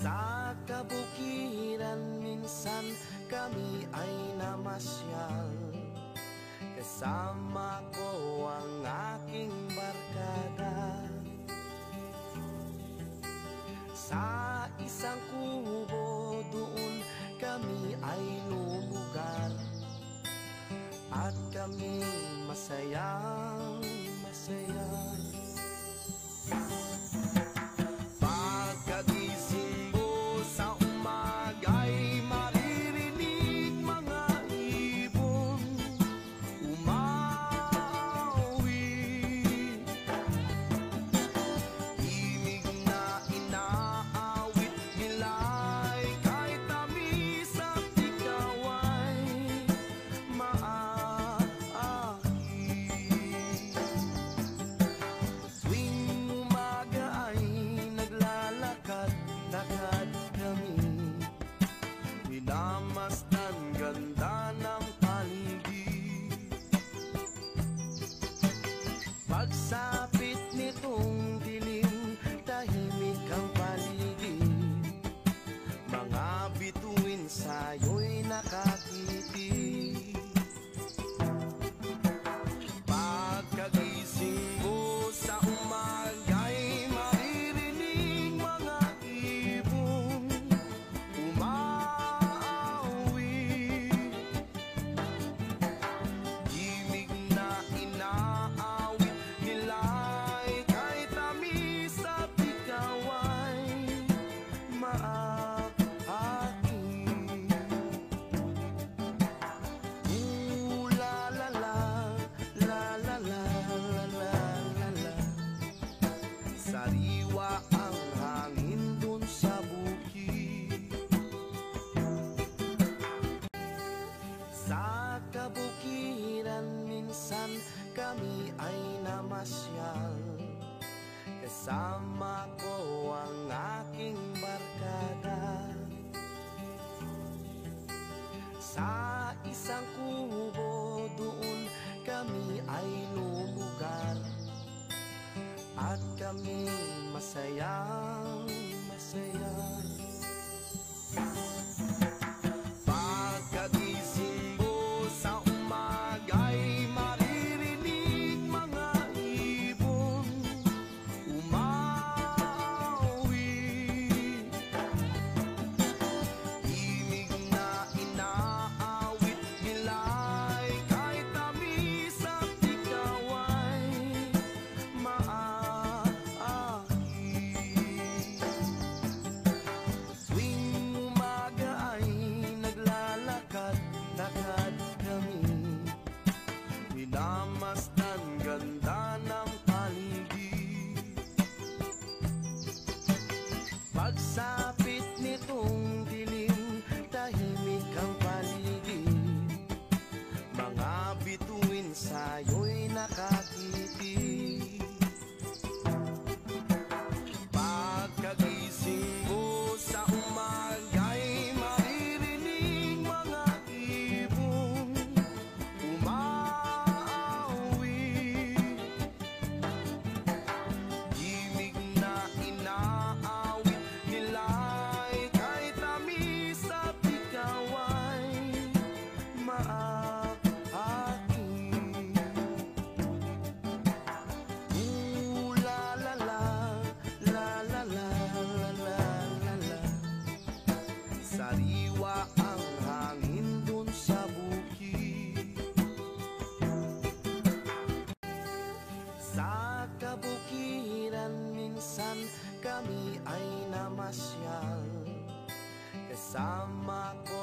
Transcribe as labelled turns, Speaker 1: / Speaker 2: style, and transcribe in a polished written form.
Speaker 1: Sa kabukiran minsan kami ay namasyal, kasama ko ang aking barkada. Sa isang kubo doon kami ay lumugar, at kami masayang masaya. Pagkagising mo sa umaga'y maririnig mga ibon umawi. Himig na inaawit nila'y kay tamis at ikaw ay maaari. Tuwing umaga ay naglalakad-lakad kami, minamasdan ganda ng paligid. Pagsapit nitong dilim, tahimik ang paligid, mga bituin sa'yo'y nakakitig. Pagkagising mo sa umaga'y maririnig mga ibon umawi. Himig na inaawit nila'y kay tamis at ikaw ay maaking. Ooh la la la, la la la la la la la. Sariwa ang hangin dun sa bukid. Sa kabukiran minsan kami ay namasyal, kasama ko ang aking barkada. Sa isang kubo doon kami ay lumugar, at kami masayang masaya. Pagkagising mo sa umaga'y maririnig mga ibon umawi. Himig na inaawit nila'y kay tamis at ikaw ay maaari. Tuwing umaga ay naglalakad-lakad kami, minamasdan ganda ng paligid. Pagsapit nitong dilim, tahimik ang paligid, mga bituin sa'yo'y nakakitig. Pagkagising mo sa umaga'y maririnig mga ibon umawi. Himig na inaawit nila'y kay tamis at ikaw ay maaking. Ooh la la la, la la la la la la la. Sariwa ang hangin dun sa bukid. Sa kabukiran minsan kami ay namasyal, kasama ko